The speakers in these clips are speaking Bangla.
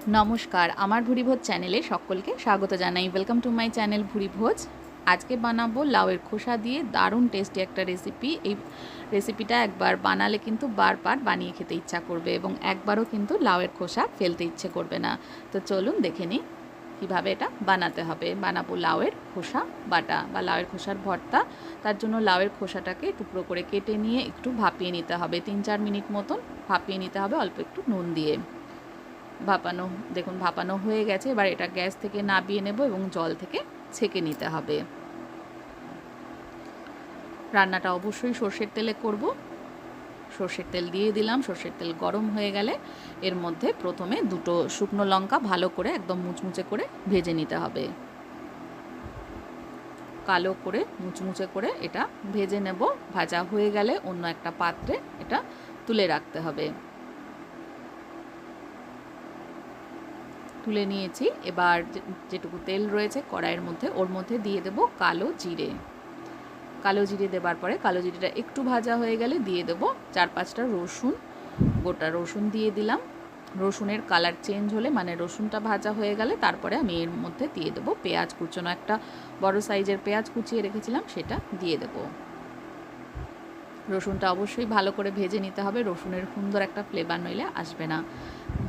নমস্কার, আমার ভুরিভোজ চ্যানেলে সকলকে স্বাগত জানাই। Welcome to my channel Bhuribhoj. আজকে বানাবো লাউয়ের খোসা দিয়ে দারুণ টেস্টি একটা রেসিপি। এই রেসিপিটা একবার বানালে কিন্তু বারবার বানিয়ে খেতে ইচ্ছা করবে এবং একবারও কিন্তু লাউয়ের খোসা ফেলতে ইচ্ছে করবে না। তো চলুন দেখে নিই কীভাবে এটা বানাতে হবে। বানাবো লাউয়ের খোসা বাটা বা লাউয়ের খোসার ভর্তা। তার জন্য লাউয়ের খোসাটাকে টুকরো করে কেটে নিয়ে একটু ভাপিয়ে নিতে হবে, 3-4 মিনিট মতন ভাপিয়ে নিতে হবে অল্প একটু নুন দিয়ে। ভাপানো দেখুন ভাপানো হয়ে গেছে। এবার এটা গ্যাস থেকে নামিয়ে নেব এবং জল থেকে ছেঁকে নিতে হবে। রান্নাটা অবশ্যই সর্ষের তেলে করব। সর্ষের তেল দিয়ে দিলাম। সর্ষের তেল গরম হয়ে গেলে এর মধ্যে প্রথমে 2টো শুকনো লঙ্কা ভালো করে একদম মুচমুচে করে ভেজে নিতে হবে। কালো করে মুচমুচে করে এটা ভেজে নেব। ভাজা হয়ে গেলে অন্য একটা পাত্রে এটা তুলে রাখতে হবে। তুলে নিয়েছি। এবার যেটুকু তেল রয়েছে কড়াইয়ের মধ্যে ওর মধ্যে দিয়ে দেব কালো জিরে। কালো জিরে দেবার পরে কালো জিরেটা একটু ভাজা হয়ে গেলে দিয়ে দেব 4-5টা রসুন। গোটা রসুন দিয়ে দিলাম। রসুনের কালার চেঞ্জ হলে মানে রসুনটা ভাজা হয়ে গেলে তারপরে আমি এর মধ্যে দিয়ে দেবো পেঁয়াজ কুচনো। একটা বড় সাইজের পেঁয়াজ কুচিয়ে রেখেছিলাম, সেটা দিয়ে দেব। রসুনটা অবশ্যই ভালো করে ভেজে নিতে হবে, রসুনের সুন্দর একটা ফ্লেভার নইলে আসবে না।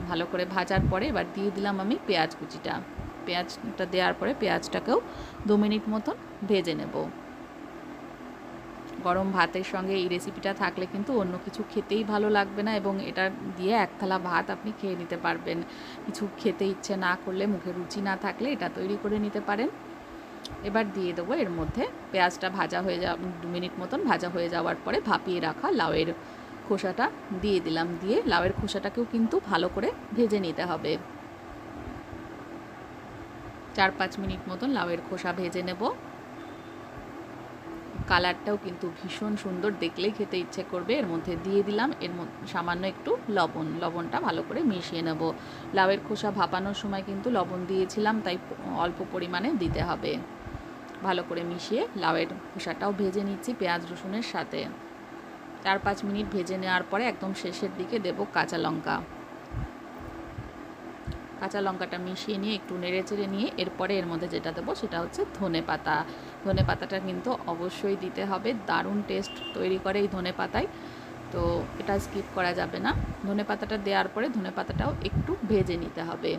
ভালো করে ভাজার পরে এবার দিয়ে দিলাম আমি পেঁয়াজ কুচিটা। পেঁয়াজটা দেওয়ার পরে পেঁয়াজটাকেও 2 মিনিট মতন ভেজে নেব। গরম ভাতের সঙ্গে এই রেসিপিটা থাকলে কিন্তু অন্য কিছু খেতেই ভালো লাগবে না এবং এটা দিয়ে এক থালা ভাত আপনি খেয়ে নিতে পারবেন। কিছু খেতে ইচ্ছে না করলে, মুখে রুচি না থাকলে এটা তৈরি করে নিতে পারেন। এবার দিয়ে দেবো এর মধ্যে পেঁয়াজটা ভাজা হয়ে 2 মিনিট মতন ভাজা হয়ে যাওয়ার পরে ভাপিয়ে রাখা লাউয়ের খোসাটা দিয়ে দিলাম। দিয়ে লাউয়ের খোসাটাকেও কিন্তু ভালো করে ভেজে নিতে হবে। 4-5 মিনিট মতন লাউয়ের খোসা ভেজে নেব। কালারটাও কিন্তু ভীষণ সুন্দর, দেখলেই খেতে ইচ্ছে করবে। এর মধ্যে দিয়ে দিলাম এর মধ্যে সামান্য একটু লবণটা ভালো করে মিশিয়ে নেব। লাউয়ের খোসা ভাপানোর সময় কিন্তু লবণ দিয়েছিলাম, তাই অল্প পরিমাণে দিতে হবে। ভালো করে মিশিয়ে লাউয়ের খোসাটাও ভেজে নিচ্ছি পেঁয়াজ রসুনের সাথে। 4-5 মিনিট ভেজে নেওয়ার পরে একদম শেষের দিকে দেব কাঁচা লঙ্কা। কাঁচা লঙ্কাটা মিশিয়ে নিয়ে একটু নেড়েচেড়ে নিয়ে এরপরে এর মধ্যে যেটা দেবো সেটা হচ্ছে ধনে পাতা। ধনে পাতাটা কিন্তু অবশ্যই দিতে হবে, দারুণ টেস্ট তৈরি করে এই ধনে পাতায়, তো এটা স্কিপ করা যাবে না। ধনে পাতাটা দেওয়ার পরে ধনে পাতাটাও একটু ভেজে নিতে হবে,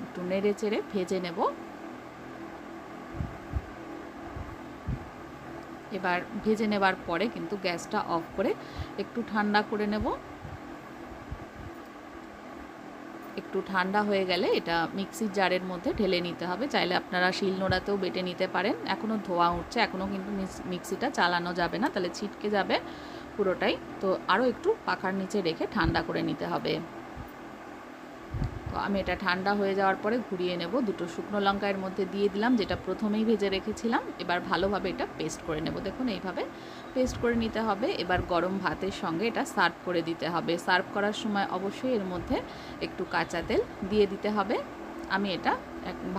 একটু নেড়েচেড়ে ভেজে নেব। এবার ভেজে নেবার পরে কিন্তু গ্যাসটা অফ করে একটু ঠান্ডা করে নেব। একটু ঠান্ডা হয়ে গেলে এটা মিক্সির জারের মধ্যে ঢেলে নিতে হবে। চাইলে আপনারা শিলনোড়াতেও বেটে নিতে পারেন। এখনও ধোয়া উঠছে, এখনও কিন্তু মিক্সিটা চালানো যাবে না, তাহলে ছিটকে যাবে পুরোটাই। তো আরও একটু পাখার নিচে রেখে ঠান্ডা করে নিতে হবে। তো আমি এটা ঠান্ডা হয়ে যাওয়ার পরে ঘুরিয়ে নেব। 2টো শুকনো লঙ্কা এর মধ্যে দিয়ে দিলাম, যেটা প্রথমেই ভেজে রেখেছিলাম। এবার ভালোভাবে এটা পেস্ট করে নেব। দেখুন এইভাবে পেস্ট করে নিতে হবে। এবার গরম ভাতের সঙ্গে এটা সার্ভ করে দিতে হবে। সার্ভ করার সময় অবশ্যই এর মধ্যে একটু কাঁচা তেল দিয়ে দিতে হবে। আমি এটা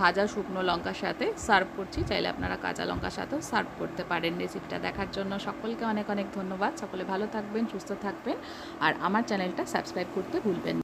ভাজা শুকনো লঙ্কার সাথে সার্ভ করছি, চাইলে আপনারা কাঁচা লঙ্কার সাথেও সার্ভ করতে পারেন। রেসিপিটা দেখার জন্য সকলকে অনেক অনেক ধন্যবাদ। সকলে ভালো থাকবেন, সুস্থ থাকবেন আর আমার চ্যানেলটা সাবস্ক্রাইব করতে ভুলবেন না।